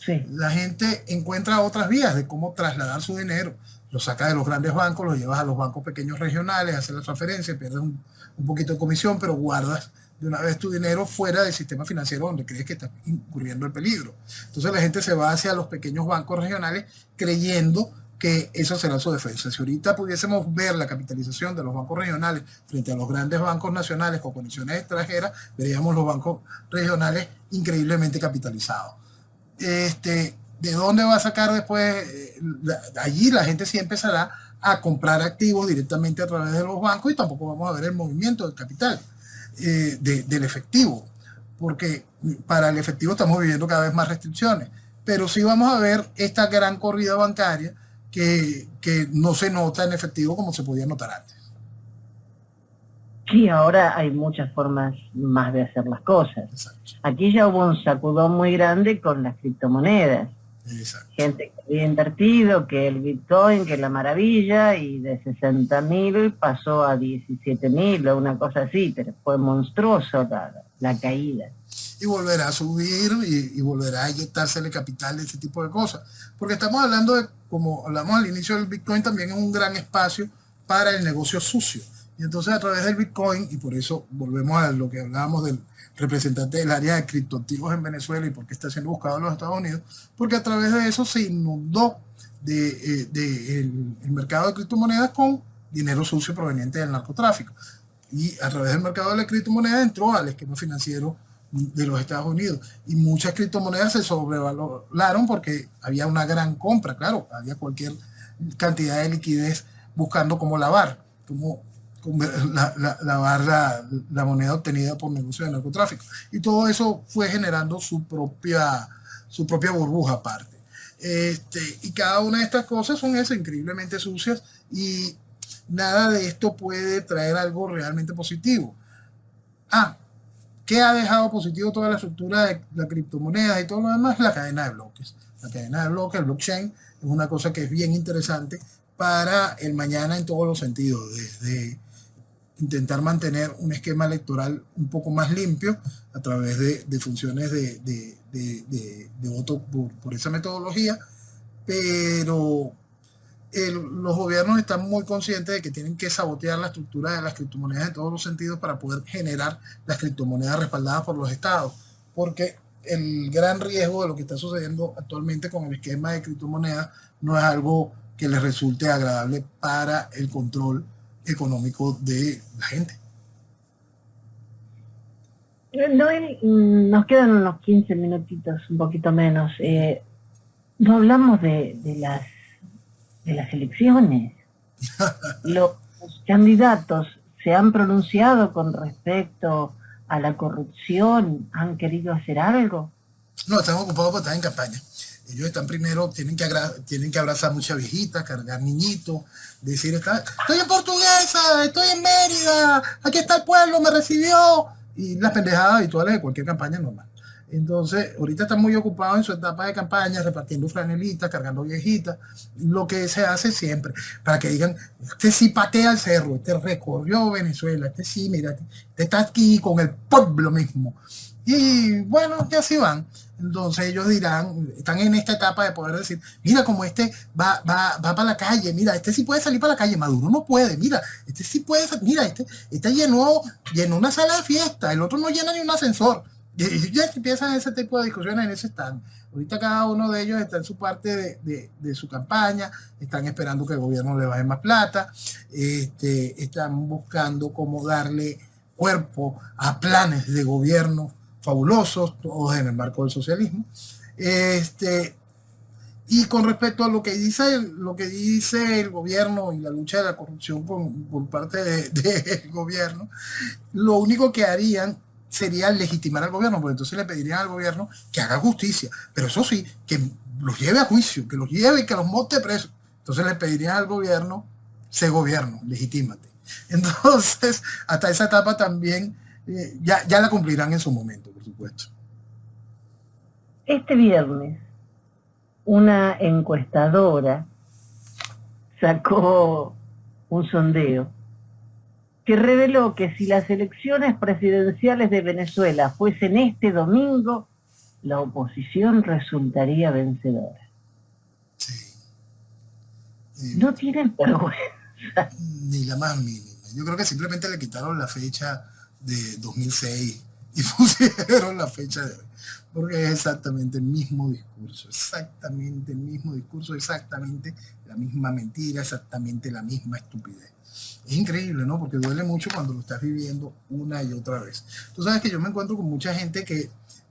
Sí. La gente encuentra otras vías de cómo trasladar su dinero. Lo saca de los grandes bancos, lo llevas a los bancos pequeños regionales, haces la transferencia, pierdes un poquito de comisión, pero guardas de una vez tu dinero fuera del sistema financiero donde crees que estás incurriendo el peligro. Entonces la gente se va hacia los pequeños bancos regionales creyendo que eso será su defensa. Si ahorita pudiésemos ver la capitalización de los bancos regionales frente a los grandes bancos nacionales con conexiones extranjeras, veríamos los bancos regionales increíblemente capitalizados. ¿De dónde va a sacar después? Allí la gente sí empezará a comprar activos directamente a través de los bancos y tampoco vamos a ver el movimiento del capital, del efectivo, porque para el efectivo estamos viviendo cada vez más restricciones, pero sí vamos a ver esta gran corrida bancaria que no se nota en efectivo como se podía notar antes. Sí, ahora hay muchas formas más de hacer las cosas. Exacto. Aquí ya hubo un sacudón muy grande con las criptomonedas. Exacto. Gente que había invertido, que el Bitcoin, que la maravilla, y de 60.000 pasó a 17.000 o una cosa así, pero fue monstruoso la caída. Y volverá a subir y volverá a inyectársele capital de ese tipo de cosas. Porque estamos hablando de, como hablamos al inicio del Bitcoin, también es un gran espacio para el negocio sucio. Y entonces a través del Bitcoin, y por eso volvemos a lo que hablábamos del representante del área de criptoactivos en Venezuela y por qué está siendo buscado en los Estados Unidos, porque a través de eso se inundó el mercado de criptomonedas con dinero sucio proveniente del narcotráfico. Y a través del mercado de la criptomoneda entró al esquema financiero de los Estados Unidos. Y muchas criptomonedas se sobrevaloraron porque había una gran compra, claro, había cualquier cantidad de liquidez buscando cómo lavar, cómo lavar la moneda obtenida por negocio de narcotráfico. Y todo eso fue generando su propia burbuja aparte. Y cada una de estas cosas son eso, increíblemente sucias, y nada de esto puede traer algo realmente positivo. ¿Qué ha dejado positivo toda la estructura de la criptomoneda y todo lo demás? La cadena de bloques. La cadena de bloques, el blockchain, es una cosa que es bien interesante para el mañana en todos los sentidos, desde intentar mantener un esquema electoral un poco más limpio a través de funciones de voto por esa metodología, pero los gobiernos están muy conscientes de que tienen que sabotear la estructura de las criptomonedas en todos los sentidos para poder generar las criptomonedas respaldadas por los estados, porque el gran riesgo de lo que está sucediendo actualmente con el esquema de criptomonedas no es algo que les resulte agradable para el control económico de la gente. Noel, nos quedan unos 15 minutitos, un poquito menos. No hablamos de las elecciones. Los candidatos se han pronunciado con respecto a la corrupción, han querido hacer algo. No, están ocupados porque están en campaña. Ellos están primero, tienen que abrazar muchas viejitas, cargar niñitos, decir, estoy en Portuguesa, estoy en Mérida, aquí está el pueblo, me recibió, y las pendejadas habituales de cualquier campaña normal. Entonces, ahorita están muy ocupados en su etapa de campaña, repartiendo franelitas, cargando viejitas, lo que se hace siempre, para que digan, este sí patea el cerro, este recorrió Venezuela, este sí, mira, este está aquí con el pueblo mismo. Y bueno, que así van. Entonces ellos dirán, están en esta etapa de poder decir, mira como este va para la calle, mira, este sí puede salir para la calle, Maduro no puede, mira, este sí puede, mira, este llenó una sala de fiesta, el otro no llena ni un ascensor. Y ya empiezan ese tipo de discusiones en ese stand. Ahorita cada uno de ellos está en su parte de su campaña, están esperando que el gobierno le baje más plata, están buscando cómo darle cuerpo a planes de gobierno fabulosos, todos en el marco del socialismo. Y con respecto a lo que dice el gobierno y la lucha de la corrupción por parte del gobierno, lo único que harían sería legitimar al gobierno, porque entonces le pedirían al gobierno que haga justicia, pero eso sí, que los lleve a juicio, que los lleve y que los monte presos. Entonces le pedirían al gobierno, sé gobierno, legitímate. Entonces, hasta esa etapa también ya la cumplirán en su momento, por supuesto. Este viernes, una encuestadora sacó un sondeo que reveló que si las elecciones presidenciales de Venezuela fuesen este domingo, la oposición resultaría vencedora. Sí. No tienen vergüenza. Ni la más mínima. Yo creo que simplemente le quitaron la fecha de 2006 y pusieron la fecha de hoy. Porque es exactamente el mismo discurso, exactamente el mismo discurso, exactamente la misma mentira, exactamente la misma estupidez. Es increíble, ¿no? Porque duele mucho cuando lo estás viviendo una y otra vez. Tú sabes que yo me encuentro con mucha gente que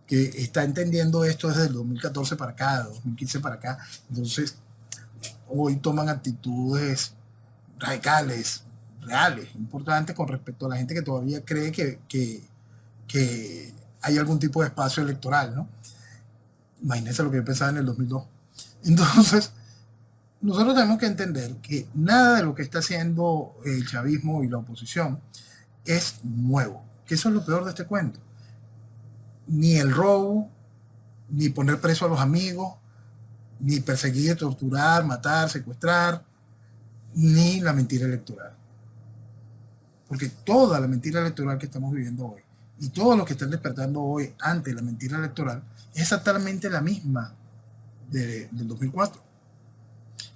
está entendiendo esto desde el 2014 para acá, 2015 para acá. Entonces, hoy toman actitudes radicales, reales, importantes con respecto a la gente que todavía cree que hay algún tipo de espacio electoral, ¿no? Imagínense lo que yo pensaba en el 2002. Entonces, nosotros tenemos que entender que nada de lo que está haciendo el chavismo y la oposición es nuevo, que eso es lo peor de este cuento. Ni el robo, ni poner preso a los amigos, ni perseguir, torturar, matar, secuestrar, ni la mentira electoral. Porque toda la mentira electoral que estamos viviendo hoy y todos los que están despertando hoy ante la mentira electoral es exactamente la misma del 2004.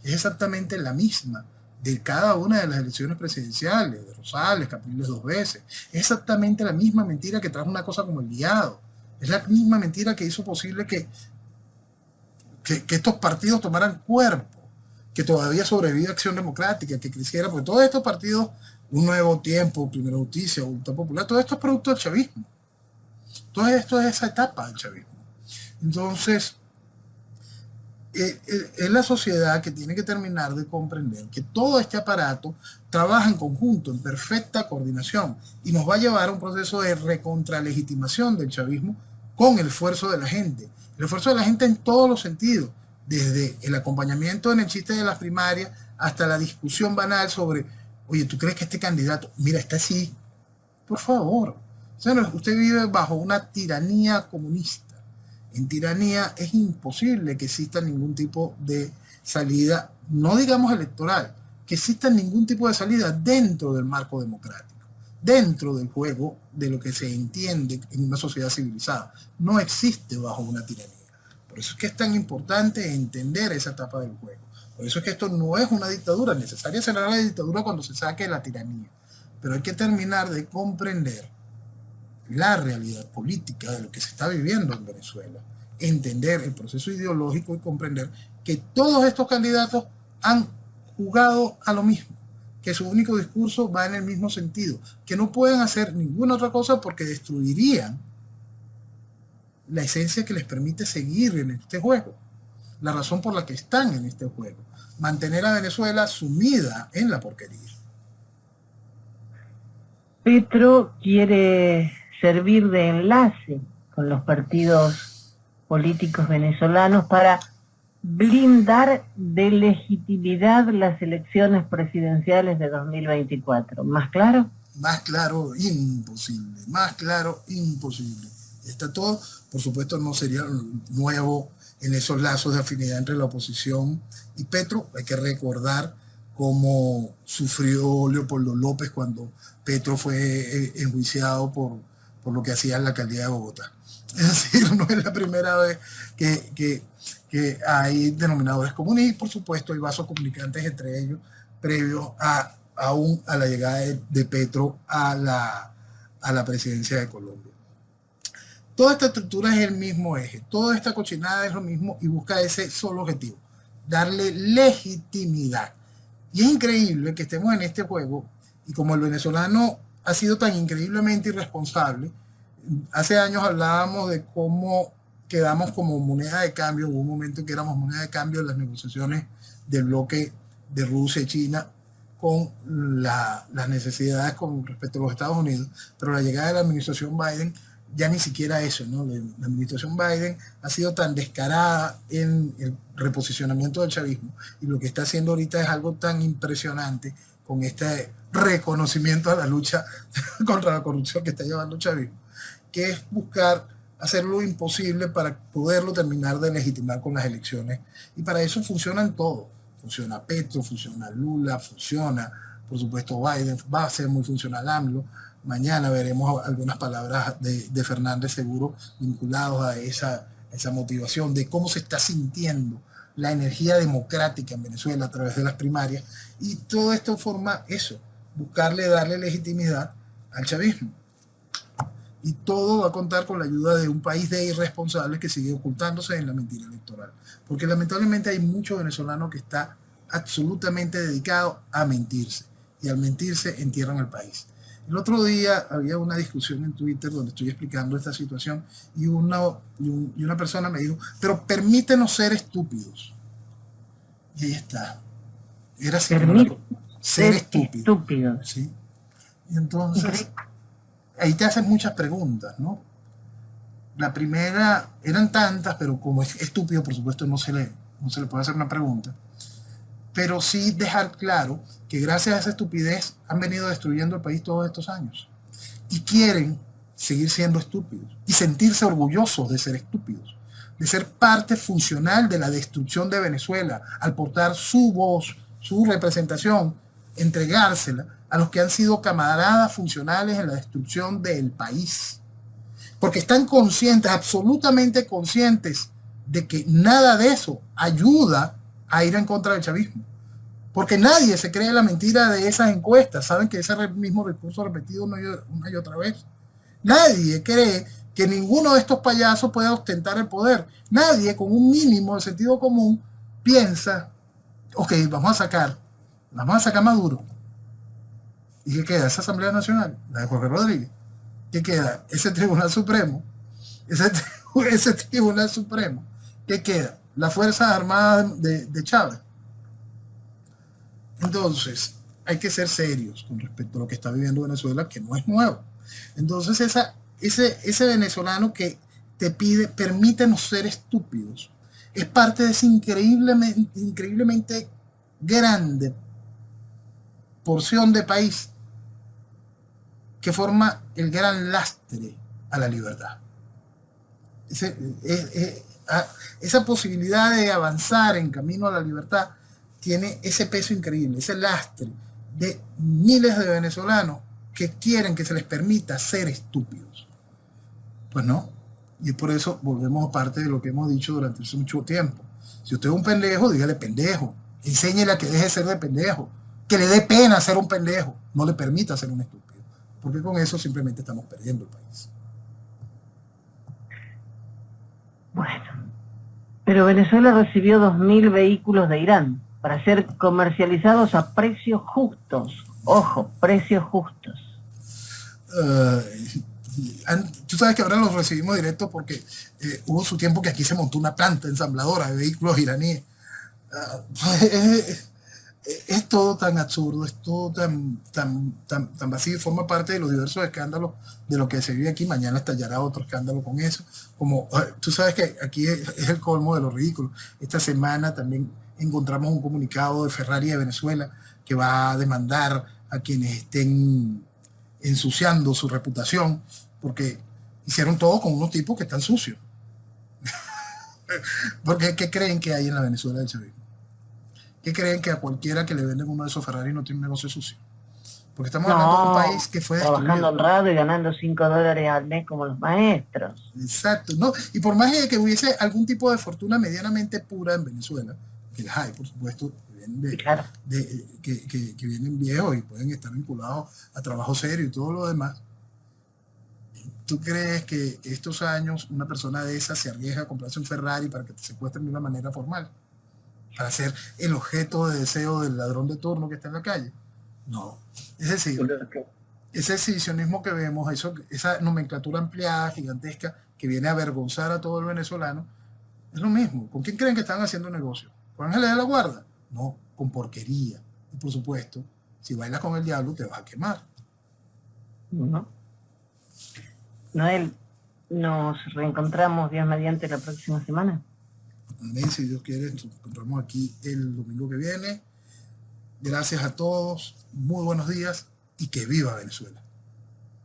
Es exactamente la misma de cada una de las elecciones presidenciales, de Rosales, Capriles 2 veces. Es exactamente la misma mentira que trajo una cosa como el Liado. Es la misma mentira que hizo posible que estos partidos tomaran cuerpo, que todavía sobrevive Acción Democrática, que creciera, porque todos estos partidos, Un Nuevo Tiempo, Primera Justicia, Voluntad Popular, todo esto es producto del chavismo. Todo esto es esa etapa del chavismo. Entonces, es la sociedad que tiene que terminar de comprender que todo este aparato trabaja en conjunto, en perfecta coordinación, y nos va a llevar a un proceso de recontralegitimación del chavismo con el esfuerzo de la gente. El esfuerzo de la gente en todos los sentidos, desde el acompañamiento en el chiste de las primarias hasta la discusión banal sobre, oye, ¿tú crees que este candidato, mira, está así? Por favor. O sea, usted vive bajo una tiranía comunista. En tiranía es imposible que exista ningún tipo de salida, no digamos electoral, que exista ningún tipo de salida dentro del marco democrático, dentro del juego de lo que se entiende en una sociedad civilizada. No existe bajo una tiranía. Por eso es que es tan importante entender esa etapa del juego. Por eso es que esto no es una dictadura. Necesaria será la dictadura cuando se saque la tiranía. Pero hay que terminar de comprender la realidad política de lo que se está viviendo en Venezuela, entender el proceso ideológico y comprender que todos estos candidatos han jugado a lo mismo, que su único discurso va en el mismo sentido, que no pueden hacer ninguna otra cosa porque destruirían la esencia que les permite seguir en este juego, la razón por la que están en este juego, mantener a Venezuela sumida en la porquería. Petro quiere servir de enlace con los partidos políticos venezolanos para blindar de legitimidad las elecciones presidenciales de 2024. ¿Más claro? Más claro, imposible. Más claro, imposible. Está todo, por supuesto, no sería nuevo en esos lazos de afinidad entre la oposición y Petro. Hay que recordar cómo sufrió Leopoldo López cuando Petro fue enjuiciado por lo que hacía en la alcaldía de Bogotá. Es decir, no es la primera vez que hay denominadores comunes y, por supuesto, hay vasos comunicantes entre ellos previos aún a la llegada de Petro a la presidencia de Colombia. Toda esta estructura es el mismo eje, toda esta cochinada es lo mismo y busca ese solo objetivo, darle legitimidad. Y es increíble que estemos en este juego y como el venezolano ha sido tan increíblemente irresponsable, Hace años hablábamos de cómo quedamos como moneda de cambio, hubo un momento en que éramos moneda de cambio en las negociaciones del bloque de Rusia y China con las necesidades con respecto a los Estados Unidos, pero la llegada de la administración Biden ya ni siquiera eso, ¿no? La administración Biden ha sido tan descarada en el reposicionamiento del chavismo y lo que está haciendo ahorita es algo tan impresionante con este reconocimiento a la lucha contra la corrupción que está llevando el chavismo, que es buscar hacer lo imposible para poderlo terminar de legitimar con las elecciones. Y para eso funcionan todo. Funciona Petro, funciona Lula, funciona, por supuesto, Biden, va a ser muy funcional AMLO. Mañana veremos algunas palabras de Fernández seguro vinculados a esa motivación de cómo se está sintiendo la energía democrática en Venezuela a través de las primarias. Y todo esto forma eso, darle legitimidad al chavismo. Y todo va a contar con la ayuda de un país de irresponsables que sigue ocultándose en la mentira electoral. Porque lamentablemente hay muchos venezolanos que están absolutamente dedicados a mentirse. Y al mentirse entierran al país. El otro día había una discusión en Twitter donde estoy explicando esta situación y una persona me dijo, pero permítenos ser estúpidos. Y ahí está. Era así ser estúpido. ¿Sí? Y entonces ahí te hacen muchas preguntas, ¿no? La primera, eran tantas, pero como es estúpido, por supuesto, no se le puede hacer una pregunta. Pero sí dejar claro que gracias a esa estupidez han venido destruyendo el país todos estos años. Y quieren seguir siendo estúpidos y sentirse orgullosos de ser estúpidos, de ser parte funcional de la destrucción de Venezuela, al portar su voz, su representación, entregársela a los que han sido camaradas funcionales en la destrucción del país. Porque están conscientes, absolutamente conscientes, de que nada de eso ayuda a ir en contra del chavismo. Porque nadie se cree la mentira de esas encuestas. Saben que ese mismo recurso repetido una y otra vez. Nadie cree que ninguno de estos payasos pueda ostentar el poder. Nadie con un mínimo de sentido común piensa, ok, vamos a sacar a Maduro. ¿Y qué queda? Esa Asamblea Nacional, la de Jorge Rodríguez. ¿Qué queda? Ese Tribunal Supremo. Ese Tribunal Supremo. ¿Qué queda? Las Fuerzas Armadas de Chávez. Entonces, hay que ser serios con respecto a lo que está viviendo Venezuela, que no es nuevo. Entonces, ese venezolano que te pide, permítenos ser estúpidos, es parte de esa increíblemente grande porción de país que forma el gran lastre a la libertad. Esa posibilidad de avanzar en camino a la libertad tiene ese peso increíble, ese lastre de miles de venezolanos que quieren que se les permita ser estúpidos. Pues no. Y por eso volvemos a parte de lo que hemos dicho durante mucho tiempo. Si usted es un pendejo, dígale pendejo. Enséñele a que deje de ser de pendejo. Que le dé pena ser un pendejo. No le permita ser un estúpido. Porque con eso simplemente estamos perdiendo el país. Bueno, pero Venezuela recibió 2.000 vehículos de Irán para ser comercializados a precios justos. Ojo, precios justos. Tú sabes que ahora los recibimos directo porque hubo su tiempo que aquí se montó una planta ensambladora de vehículos iraníes. Es todo tan absurdo, es todo tan vacío y forma parte de los diversos escándalos de lo que se vive aquí. Mañana estallará otro escándalo con eso. Como tú sabes que aquí es el colmo de lo ridículo. Esta semana también encontramos un comunicado de Ferrari de Venezuela que va a demandar a quienes estén ensuciando su reputación porque hicieron todo con unos tipos que están sucios. Porque ¿qué creen que hay en la Venezuela del chavismo? ¿Qué creen que a cualquiera que le venden uno de esos Ferrari no tiene un negocio sucio? Porque estamos hablando de un país que fue destruido. Trabajando honrado y ganando $5 al mes como los maestros. Exacto, ¿no? Y por más que hubiese algún tipo de fortuna medianamente pura en Venezuela, que las hay, por supuesto, que vienen viejos y pueden estar vinculados a trabajo serio y todo lo demás. ¿Tú crees que estos años una persona de esas se arriesga a comprarse un Ferrari para que te secuestren de una manera formal? ¿Para ser el objeto de deseo del ladrón de turno que está en la calle? No. Es decir, ese exhibicionismo que vemos, esa nomenclatura ampliada, gigantesca, que viene a avergonzar a todo el venezolano, es lo mismo. ¿Con quién creen que están haciendo negocio? ¿Con Ángeles de la Guarda? No, con porquería. Y por supuesto, si bailas con el diablo, te vas a quemar. ¿No? Noel, nos reencontramos Dios mediante la próxima semana. Amén, si Dios quiere, nos encontramos aquí el domingo que viene. Gracias a todos, muy buenos días y que viva Venezuela.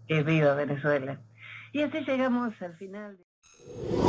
Que viva Venezuela. Y así llegamos al final de...